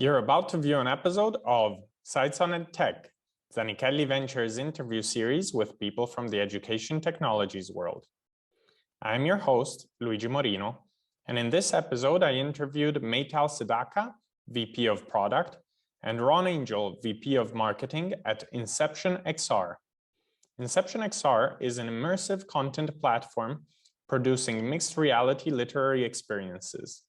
You're about to view an episode of Sites on EdTech, Zanichelli Venture's interview series with people from the education technologies world. I'm your host, Luigi Morino, and in this episode, I interviewed Meytal Sedaka, VP of Product, and Ron Angel, VP of Marketing at InceptionXR. InceptionXR is an immersive content platform producing mixed reality literary experiences.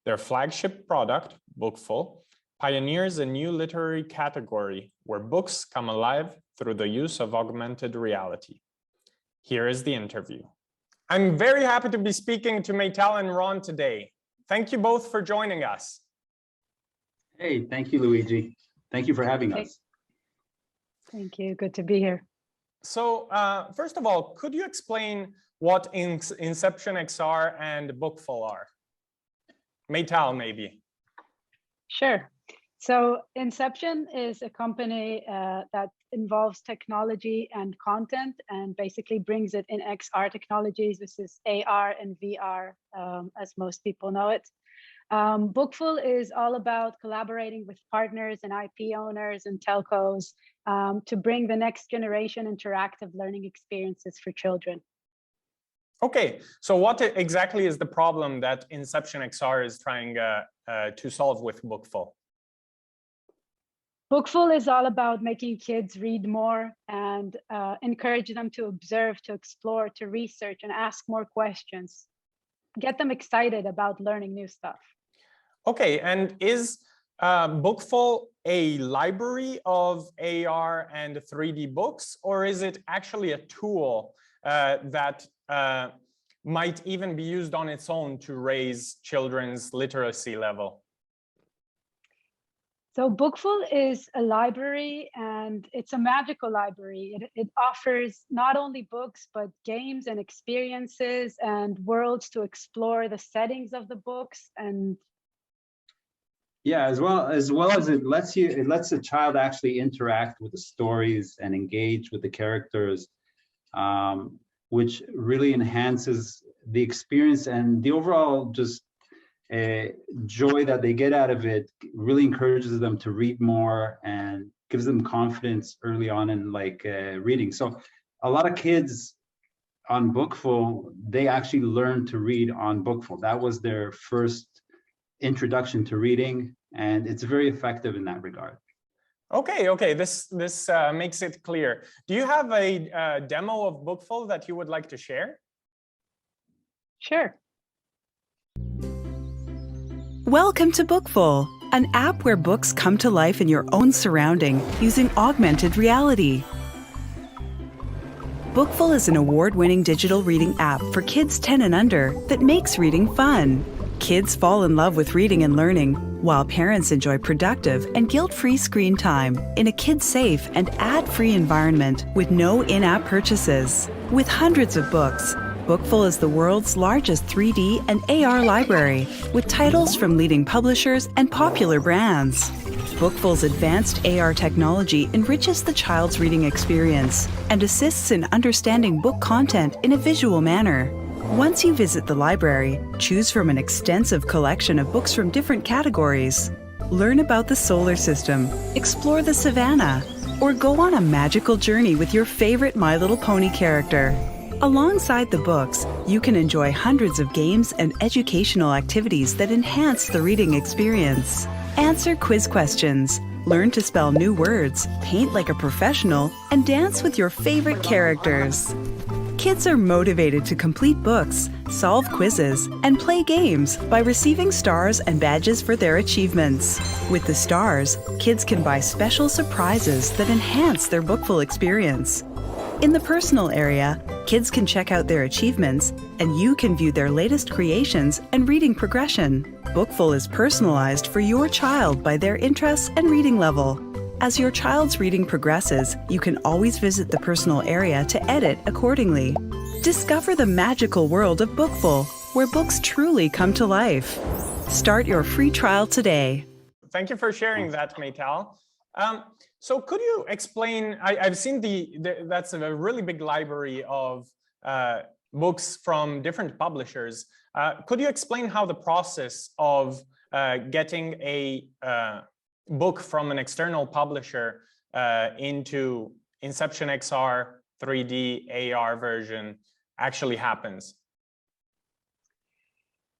Their flagship product, Bookful, pioneers a new literary category where books come alive through the use of augmented reality. Here is the interview. I'm very happy to be speaking to Meytal and Ron today. Thank you both for joining us. Hey, thank you, Luigi. Thank you for having us. Thank you. Good to be here. So first of all, could you explain what InceptionXR and Bookful are? Meytal, maybe. Sure. So Inception is a company that involves technology and content and basically brings it in XR technologies. This is AR and VR, as most people know it. Bookful is all about collaborating with partners and IP owners and telcos to bring the next generation interactive learning experiences for children. Okay, so what exactly is the problem that InceptionXR is trying to solve with Bookful? Bookful is all about making kids read more and encourage them to observe, to explore, to research, and ask more questions. Get them excited about learning new stuff. Okay, and is Bookful a library of AR and 3D books, or is it actually a tool that might even be used on its own to raise children's literacy level? So Bookful is a library, and it's a magical library. It offers not only books, but games and experiences and worlds to explore the settings of the books. And yeah, as well as it lets the child actually interact with the stories and engage with the characters, which really enhances the experience and the overall just joy that they get out of it. Really encourages them to read more and gives them confidence early on in reading. So a lot of kids on Bookful, they actually learn to read on Bookful. That was their first introduction to reading, and it's very effective in that regard. Okay, this makes it clear. Do you have a demo of Bookful that you would like to share? Sure. Welcome to Bookful, an app where books come to life in your own surrounding using augmented reality. Bookful is an award-winning digital reading app for kids 10 and under that makes reading fun. Kids fall in love with reading and learning, while parents enjoy productive and guilt-free screen time in a kid-safe and ad-free environment with no in-app purchases. With hundreds of books, Bookful is the world's largest 3D and AR library, with titles from leading publishers and popular brands. Bookful's advanced AR technology enriches the child's reading experience and assists in understanding book content in a visual manner. Once you visit the library, choose from an extensive collection of books from different categories. Learn about the solar system, explore the savannah, or go on a magical journey with your favorite My Little Pony character. Alongside the books, you can enjoy hundreds of games and educational activities that enhance the reading experience. Answer quiz questions, learn to spell new words, paint like a professional, and dance with your favorite characters. Kids are motivated to complete books, solve quizzes, and play games by receiving stars and badges for their achievements. With the stars, kids can buy special surprises that enhance their Bookful experience. In the personal area, kids can check out their achievements, and you can view their latest creations and reading progression. Bookful is personalized for your child by their interests and reading level. As your child's reading progresses, you can always visit the personal area to edit accordingly. Discover the magical world of Bookful, where books truly come to life. Start your free trial today. Thank you for sharing that, Meytal. So could you explain, I've seen that's a really big library of books from different publishers. Could you explain how the process of getting a book from an external publisher into Inception XR 3D AR version actually happens?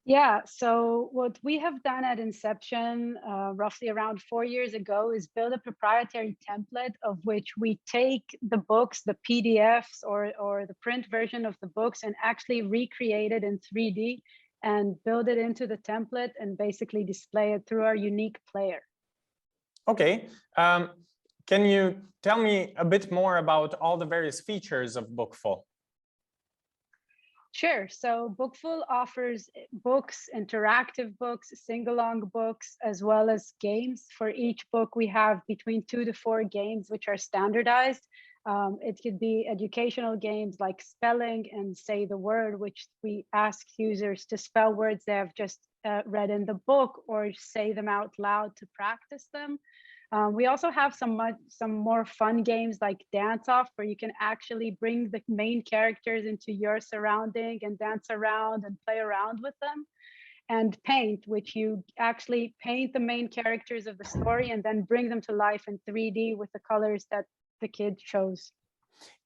Yeah, so what we have done at Inception roughly around 4 years ago is build a proprietary template of which we take the books, the PDFs or the print version of the books, and actually recreate it in 3D and build it into the template and basically display it through our unique player. Okay. Can you tell me a bit more about all the various features of Bookful? Sure. So Bookful offers books, interactive books, sing-along books, as well as games. For each book, we have between 2 to 4 games, which are standardized. It could be educational games like spelling and say the word, which we ask users to spell words they have just read in the book or say them out loud to practice them. We also have some more fun games like Dance Off, where you can actually bring the main characters into your surrounding and dance around and play around with them. And Paint, which you actually paint the main characters of the story and then bring them to life in 3D with the colors that the kid chose.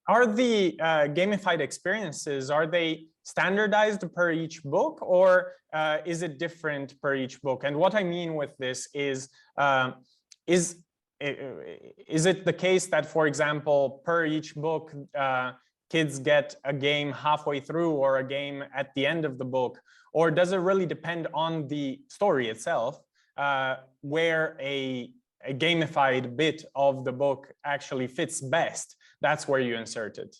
Are the gamified experiences, are they standardized per each book, or is it different per each book? And what I mean with this is it the case that, for example, per each book, kids get a game halfway through or a game at the end of the book? Or does it really depend on the story itself, where a gamified bit of the book actually fits best? That's where you insert it.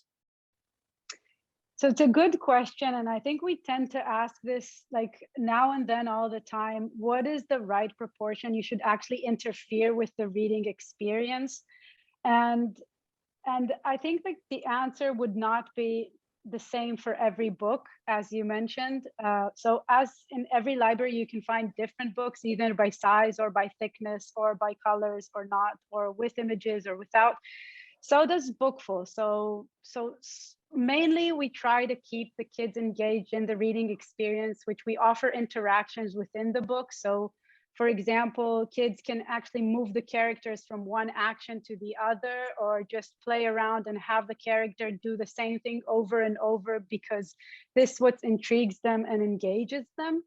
So it's a good question. And I think we tend to ask this like now and then all the time, what is the right proportion? You should actually interfere with the reading experience. And I think that the answer would not be the same for every book, as you mentioned. So as in every library, you can find different books, either by size or by thickness or by colors or not, or with images or without. So does Bookful. So mainly we try to keep the kids engaged in the reading experience, which we offer interactions within the book. So for example, kids can actually move the characters from one action to the other, or just play around and have the character do the same thing over and over, because this what intrigues them and engages them.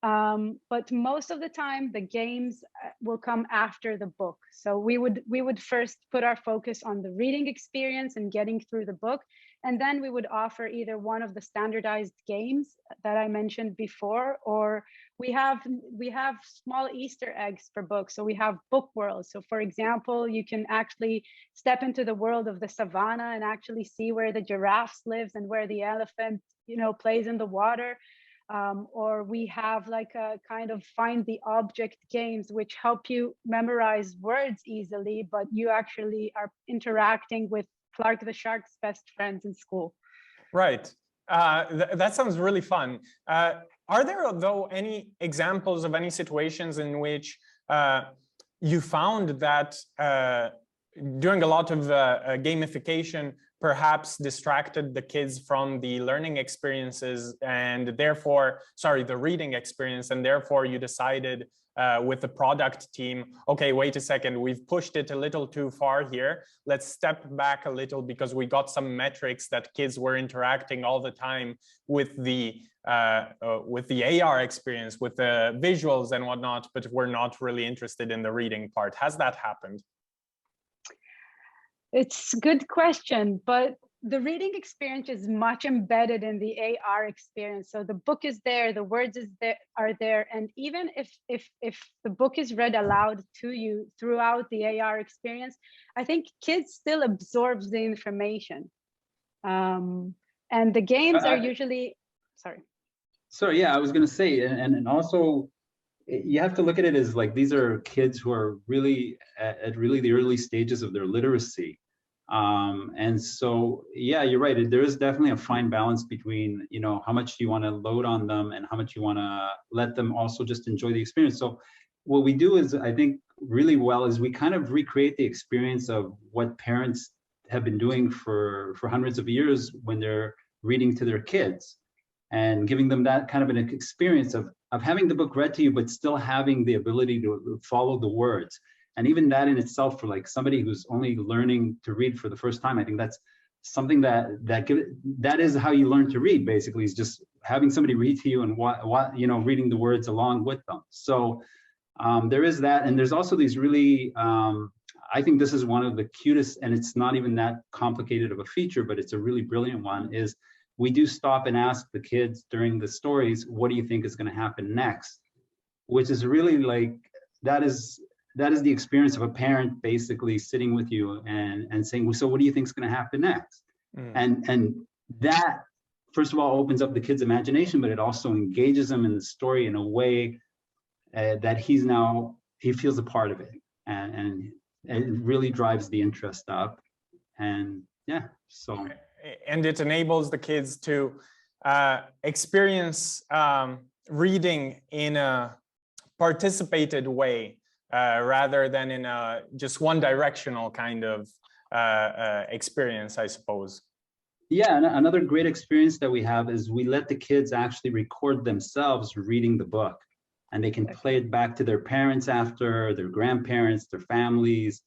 But most of the time, the games will come after the book. So we would first put our focus on the reading experience and getting through the book. And then we would offer either one of the standardized games that I mentioned before, or we have small Easter eggs per book. So we have book worlds. So for example, you can actually step into the world of the savannah and actually see where the giraffe lives and where the elephant, plays in the water. Or we have like a kind of find the object games, which help you memorize words easily, but you actually are interacting with Clark the Shark's best friends in school. Right. That sounds really fun. Are there, though, any examples of any situations in which you found that doing a lot of gamification perhaps distracted the kids from the learning experiences and therefore, the reading experience, and therefore you decided with the product team, okay, wait a second, we've pushed it a little too far here. Let's step back a little because we got some metrics that kids were interacting all the time with the AR experience, with the visuals and whatnot, but we're not really interested in the reading part. Has that happened? It's a good question, but the reading experience is much embedded in the AR experience. So the book is there, the words are there, and even if the book is read aloud to you throughout the AR experience, I think kids still absorb the information. And the games are usually, So yeah, I was going to say, and also you have to look at it as like these are kids who are really at really the early stages of their literacy. And so, yeah, you're right. There is definitely a fine balance between, how much you want to load on them and how much you want to let them also just enjoy the experience. So what we do is, I think really well, is we kind of recreate the experience of what parents have been doing for hundreds of years when they're reading to their kids. and giving them that kind of an experience of having the book read to you, but still having the ability to follow the words. And even that in itself, for like somebody who's only learning to read for the first time, I think that's something that is how you learn to read, basically, is just having somebody read to you and reading the words along with them. So there is that. And there's also these really, I think this is one of the cutest, and it's not even that complicated of a feature, but it's a really brilliant one, is we do stop and ask the kids during the stories, what do you think is going to happen next? Which is really like, that is the experience of a parent basically sitting with you and saying, well, so what do you think is going to happen next? And that, first of all, opens up the kid's imagination, but it also engages them in the story in a way that he feels a part of it. And it really drives the interest up. And yeah, so. And it enables the kids to experience reading in a participated way, rather than in a just one directional kind of experience, I suppose. Yeah, and another great experience that we have is we let the kids actually record themselves reading the book, and they can play it back to their parents after, their grandparents, their families.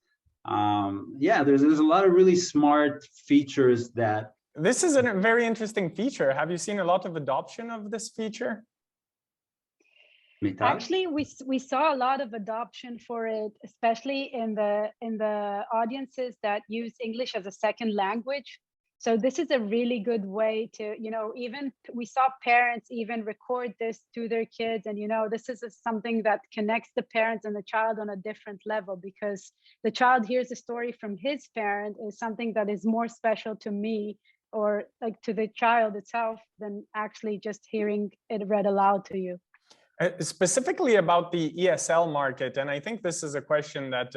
Yeah, there's a lot of really smart features that. This is a very interesting feature. Have you seen a lot of adoption of this feature? Meytal? Actually, we saw a lot of adoption for it, especially in the audiences that use English as a second language. So this is a really good way to, even we saw parents even record this to their kids. And, this is something that connects the parents and the child on a different level, because the child hears a story from his parent is something that is more special to me, or like to the child itself, than actually just hearing it read aloud to you. Specifically about the ESL market, and I think this is a question that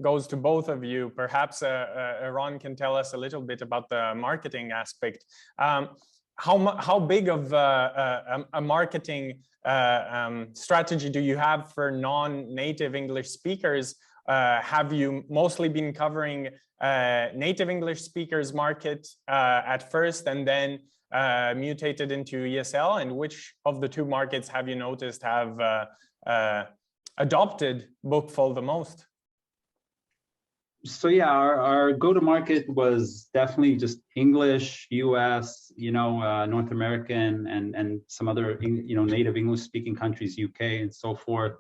goes to both of you. Perhaps Ron can tell us a little bit about the marketing aspect. How big of a marketing strategy do you have for non-native English speakers? Have you mostly been covering native English speakers market at first, and then mutated into ESL, and which of the two markets have you noticed have adopted Bookful the most? So yeah, our go-to-market was definitely just English, US, North American, and some other native English-speaking countries, UK, and so forth.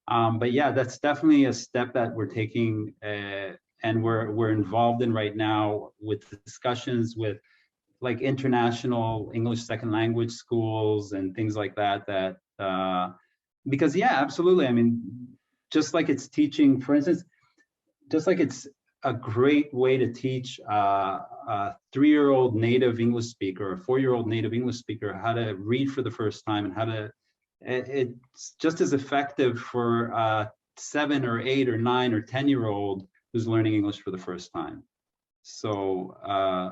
But yeah, that's definitely a step that we're taking, and we're involved in right now with discussions with like international English second language schools and things like that, because yeah, absolutely. I mean, just like it's teaching, for instance, just like it's a great way to teach a 3-year-old native English speaker, or a 4-year-old native English speaker how to read for the first time, and it's just as effective for a 7 or 8 or 9 or 10-year-old who's learning English for the first time. So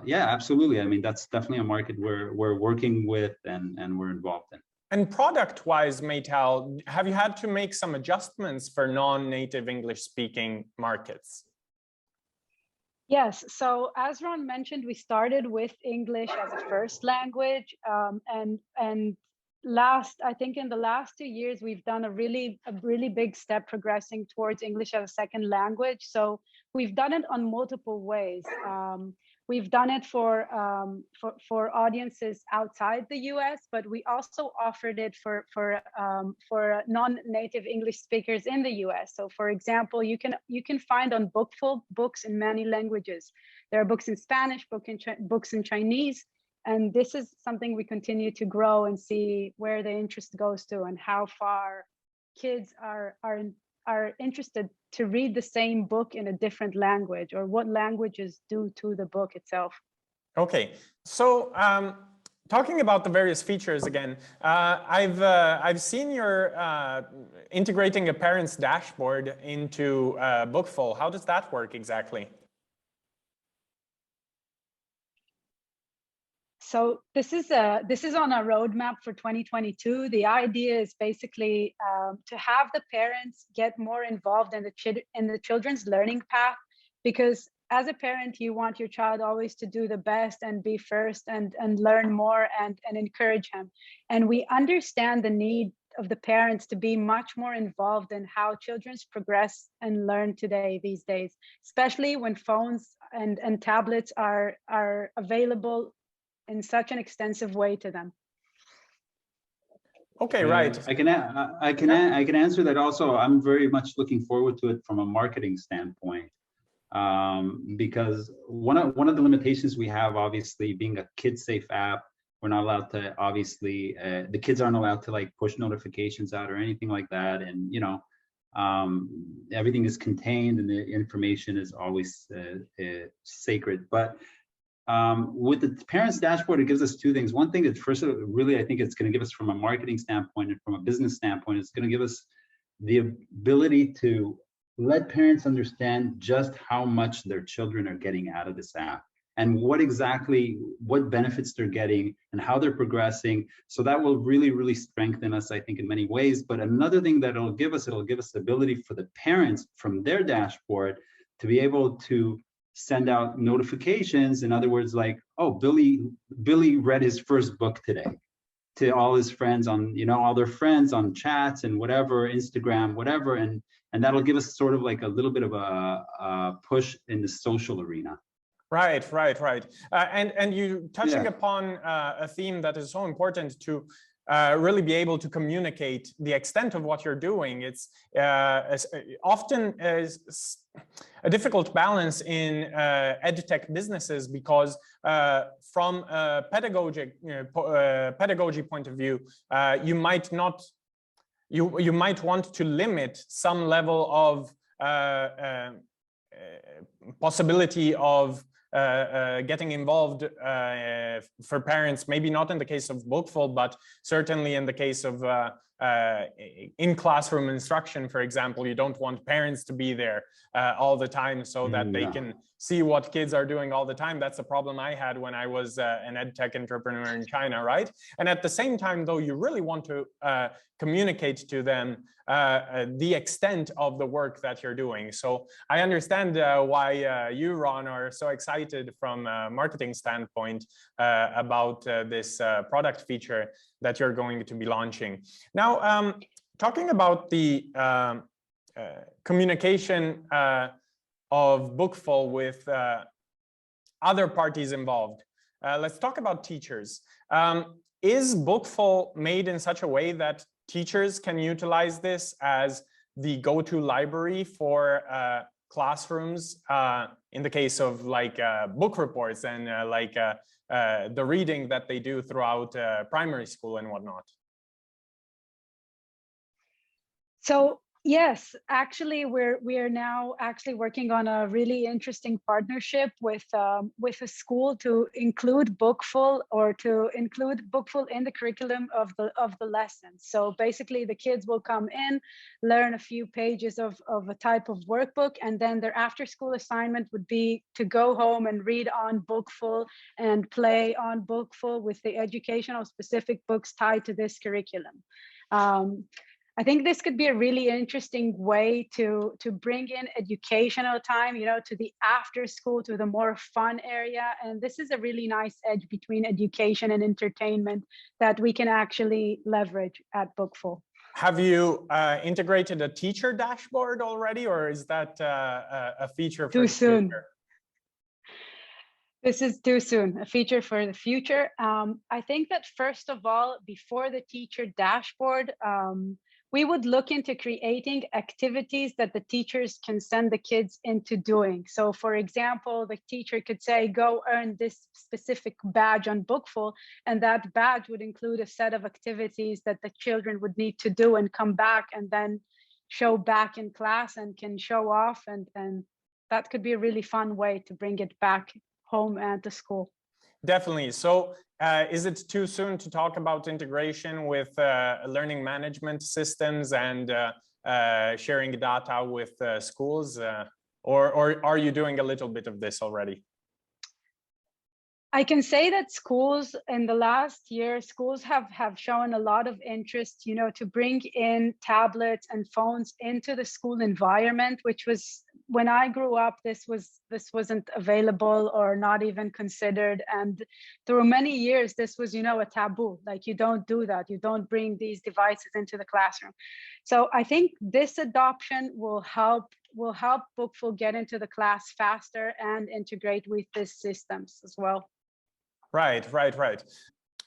yeah, absolutely. I mean, that's definitely a market we're working with and we're involved in. And product-wise, Meytal, have you had to make some adjustments for non-native English-speaking markets? Yes. So as Ron mentioned, we started with English as a first language, and I think in the last 2 years, we've done a really big step progressing towards English as a second language. So we've done it on multiple ways. We've done it for audiences outside the US, but we also offered it for non-native English speakers in the US. So for example, you can find on Bookful books in many languages. There are books in Spanish, books in Chinese. And this is something we continue to grow and see where the interest goes to, and how far kids are interested to read the same book in a different language, or what languages do to the book itself. Okay, so talking about the various features again, I've seen you're integrating a parent's dashboard into Bookful. How does that work exactly? So this is on our roadmap for 2022. The idea is basically to have the parents get more involved in the children's learning path, because as a parent, you want your child always to do the best and be first and learn more and encourage him. And we understand the need of the parents to be much more involved in how children progress and learn today, these days, especially when phones and tablets are available in such an extensive way to them. Okay, right. I can answer that also. I'm very much looking forward to it from a marketing standpoint, because one of the limitations we have, obviously, being a kid-safe app, we're not allowed to, obviously, the kids aren't allowed to like push notifications out or anything like that, and you know, everything is contained and the information is always sacred. But with the parents dashboard, it gives us two things. One thing is, first, really, I think it's going to give us, from a marketing standpoint and from a business standpoint, it's going to give us the ability to let parents understand just how much their children are getting out of this app and what benefits they're getting and how they're progressing. So that will really, really strengthen us, I think, in many ways. But another thing that it'll give us the ability for the parents from their dashboard to be able to send out notifications. In other words, like, oh, Billy read his first book today, to all his friends on, you know, all their friends on chats and whatever, Instagram, whatever. And that'll give us sort of like a little bit of a push in the social arena. Right. And you touching upon a theme that is so important to really be able to communicate the extent of what you're doing. It's often a difficult balance in EdTech businesses, because from a pedagogy point of view, you might want to limit some level of possibility of getting involved for parents, maybe not in the case of Bookful, but certainly in the case of in classroom instruction, for example. You don't want parents to be there all the time so that they can see what kids are doing all the time. That's a problem I had when I was an EdTech entrepreneur in China, right? And at the same time, though, you really want to communicate to them the extent of the work that you're doing. So I understand why you, Ron, are so excited from a marketing standpoint about this product feature that you're going to be launching. Now, talking about the communication of Bookful with other parties involved, let's talk about teachers. Is Bookful made in such a way that teachers can utilize this as the go-to library for classrooms in the case of like book reports and the reading that they do throughout primary school and whatnot? So yes, actually, we are now actually working on a really interesting partnership with a school to include Bookful, or to include Bookful in the curriculum of the lessons. So basically, the kids will come in, learn a few pages of a type of workbook, and then their after-school assignment would be to go home and read on Bookful and play on Bookful with the educational specific books tied to this curriculum. I think this could be a really interesting way to bring in educational time, you know, to the after school, to the more fun area. And this is a really nice edge between education and entertainment that we can actually leverage at Bookful. Have you integrated a teacher dashboard already, or is that a feature for too soon? Future? This is too soon, a feature for the future. I think that first of all, before the teacher dashboard, we would look into creating activities that the teachers can send the kids into doing. So for example, the teacher could say, go earn this specific badge on Bookful, and that badge would include a set of activities that the children would need to do and come back and then show back in class and can show off. And that could be a really fun way to bring it back home and to school. Definitely. So is it too soon to talk about integration with learning management systems and sharing data with schools, or are you doing a little bit of this already? I can say that schools in the last year, schools have shown a lot of interest, you know, to bring in tablets and phones into the school environment, which was when I grew up, this wasn't available or not even considered. And through many years, this was, a taboo. Like, you don't do that. You don't bring these devices into the classroom. So I think this adoption will help Bookful get into the class faster and integrate with these systems as well. Right.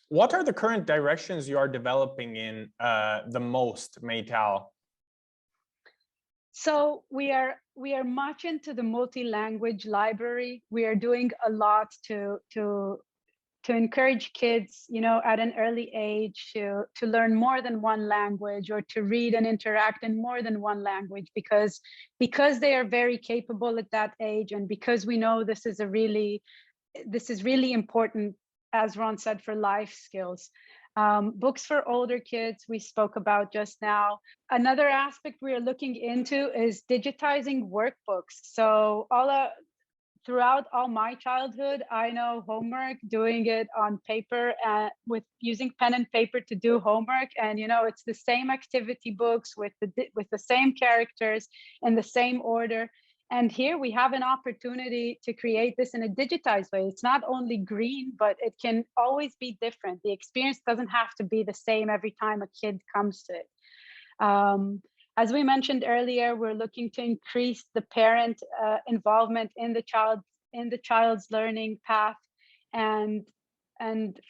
What are the current directions you are developing in the most, Meytal? So we are much into the multi-language library. We are doing a lot to encourage kids, at an early age to learn more than one language, or to read and interact in more than one language, because they are very capable at that age, and because we know this is really important, as Ron said, for life skills. Books for older kids, we spoke about just now. Another aspect we are looking into is digitizing workbooks. So throughout all my childhood, I know homework, doing it on paper, with using pen and paper to do homework. And, it's the same activity books with the same characters in the same order. And here we have an opportunity to create this in a digitized way. It's not only green, but it can always be different. The experience doesn't have to be the same every time a kid comes to it. As we mentioned earlier, we're looking to increase the parent involvement in the child's learning path. And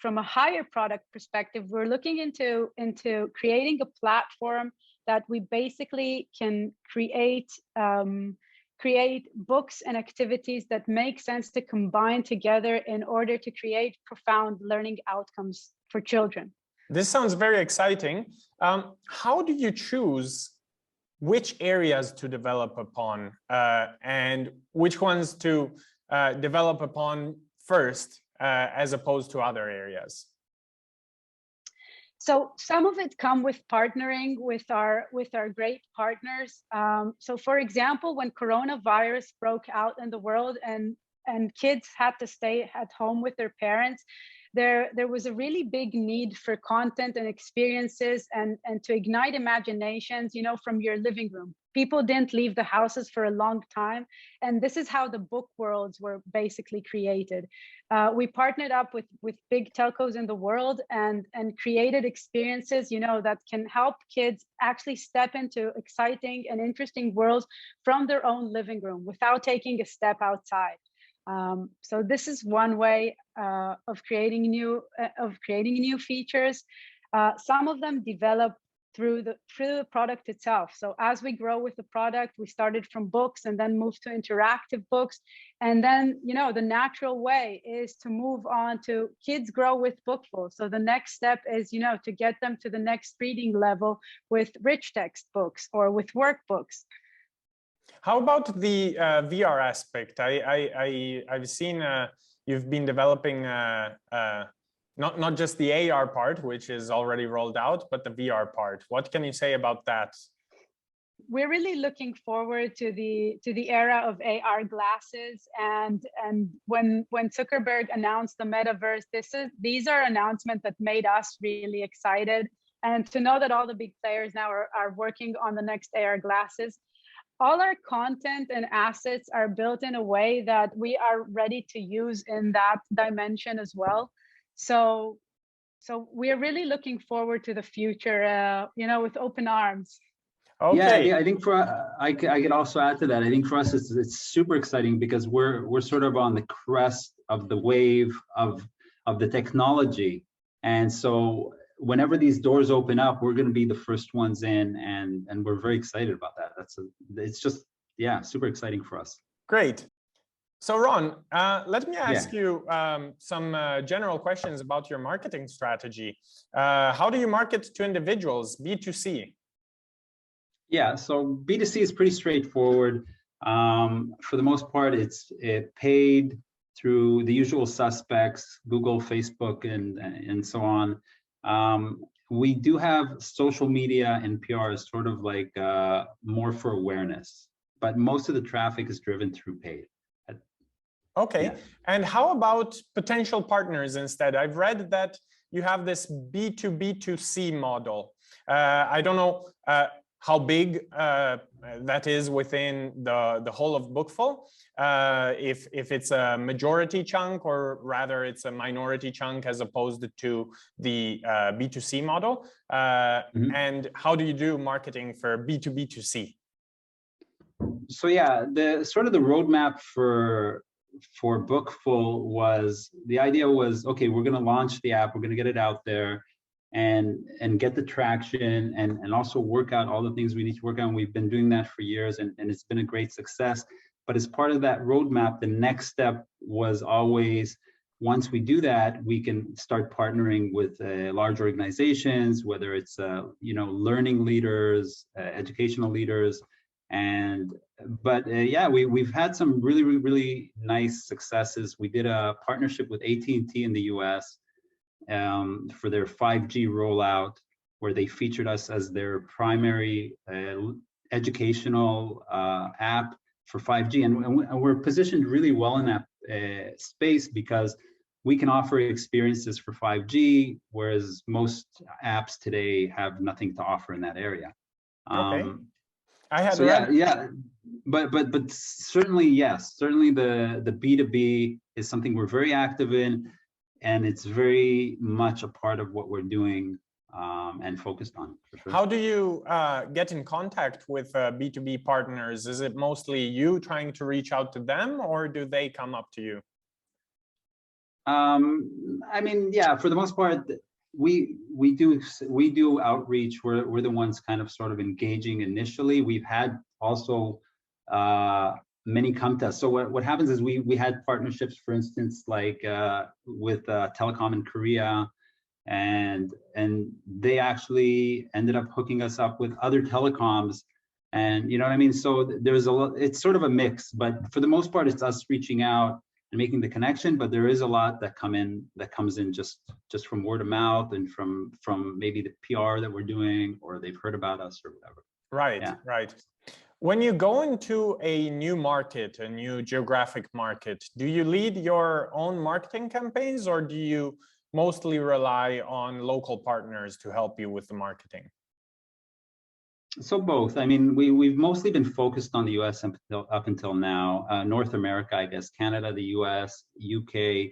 from a higher product perspective, we're looking into creating a platform that we basically can create books and activities that make sense to combine together in order to create profound learning outcomes for children. This sounds very exciting. How do you choose which areas to develop upon and which ones to develop upon first as opposed to other areas? So some of it come with partnering with our great partners. So for example, when coronavirus broke out in the world and kids had to stay at home with their parents, there was a really big need for content and experiences and to ignite imaginations, from your living room. People didn't leave the houses for a long time. And this is how the book worlds were basically created. We partnered up with big telcos in the world and created experiences, that can help kids actually step into exciting and interesting worlds from their own living room without taking a step outside. So this is one way of creating new features. Some of them develop through the product itself. So as we grow with the product, we started from books and then moved to interactive books. And then, the natural way is to move on to kids grow with Bookful. So the next step is, to get them to the next reading level with rich text books or with workbooks. How about the VR aspect? I've seen you've been developing not just the AR part, which is already rolled out, but the VR part. What can you say about that? We're really looking forward to the era of AR glasses, and when Zuckerberg announced the metaverse, these are announcements that made us really excited. And to know that all the big players now are working on the next AR glasses. All our content and assets are built in a way that we are ready to use in that dimension as well. So we are really looking forward to the future, with open arms. Okay. Yeah, I think I could also add to that. I think for us, it's super exciting because we're sort of on the crest of the wave of the technology, and so whenever these doors open up, we're going to be the first ones in, and we're very excited about that. It's just super exciting for us. Great. So Ron, let me ask you some general questions about your marketing strategy. How do you market to individuals, B2C? Yeah, so B2C is pretty straightforward. For the most part, it's paid through the usual suspects, Google, Facebook, and so on. We do have social media and PR as sort of like more for awareness, but most of the traffic is driven through paid. Okay. Yeah. And how about potential partners instead? I've read that you have this B2B2C model. I don't know. how big that is within the whole of Bookful, if it's a majority chunk or rather it's a minority chunk as opposed to the B2C model, and how do you do marketing for B2B2C? So yeah, the sort of the roadmap for Bookful was, the idea was, okay, we're going to launch the app, we're going to get it out there and get the traction and also work out all the things we need to work on. We've been doing that for years and it's been a great success. But as part of that roadmap, the next step was always, once we do that, we can start partnering with large organizations, whether it's learning leaders, educational leaders, yeah, we've had some really nice successes. We did a partnership with AT&T in the US for their 5G rollout, where they featured us as their primary educational app for 5G, and we're positioned really well in that space because we can offer experiences for 5G, whereas most apps today have nothing to offer in that area. Okay. I had but certainly, yes, certainly the B2B is something we're very active in, and it's very much a part of what we're doing and focused on, for sure. How do you get in contact with B2B partners? Is it mostly you trying to reach out to them, or do they come up to you? I mean, yeah, for the most part, we do outreach. We're the ones kind of sort of engaging initially. We've had also many come to us. So what happens is we had partnerships, for instance, like with Telecom in Korea, and they actually ended up hooking us up with other telecoms, and you know what I mean. So there's a lot. It's sort of a mix, but for the most part, it's us reaching out and making the connection. But there is a lot that comes in just from word of mouth and from maybe the PR that we're doing, or they've heard about us or whatever. Right, yeah. Right. When you go into a new market, a new geographic market, do you lead your own marketing campaigns, or do you mostly rely on local partners to help you with the marketing? So both. I mean, we've mostly been focused on the US up until now. North America, I guess, Canada, the US, UK.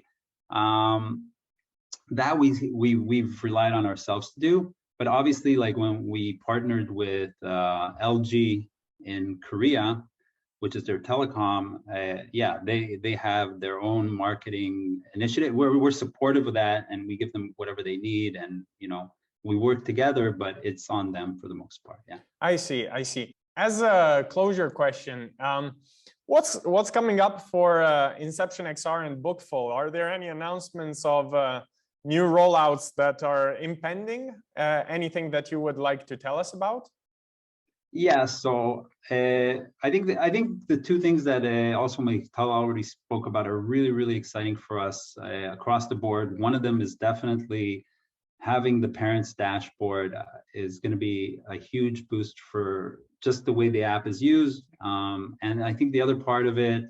That we've relied on ourselves to do. But obviously, like when we partnered with LG in Korea, which is their telecom, yeah, they have their own marketing initiative. We're supportive of that, and we give them whatever they need, and we work together, but it's on them for the most part. Yeah. I see. As a closure question, what's coming up for Inception XR and Bookful? Are there any announcements of new rollouts that are impending? Anything that you would like to tell us about? Yeah, so I think the two things that also Meytal already spoke about are really exciting for us across the board. One of them is definitely having the parents dashboard is going to be a huge boost for just the way the app is used. And I think the other part of it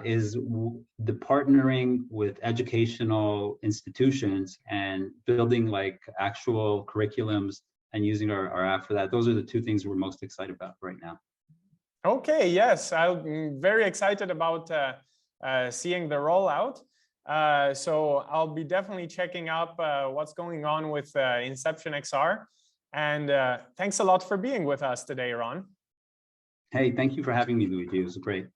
is the partnering with educational institutions and building like actual curriculums and using our app for that. Those are the two things we're most excited about right now. Okay, yes, I'm very excited about seeing the rollout. So I'll be definitely checking up what's going on with Inception XR. And thanks a lot for being with us today, Ron. Hey, thank you for having me, Luigi. It was great.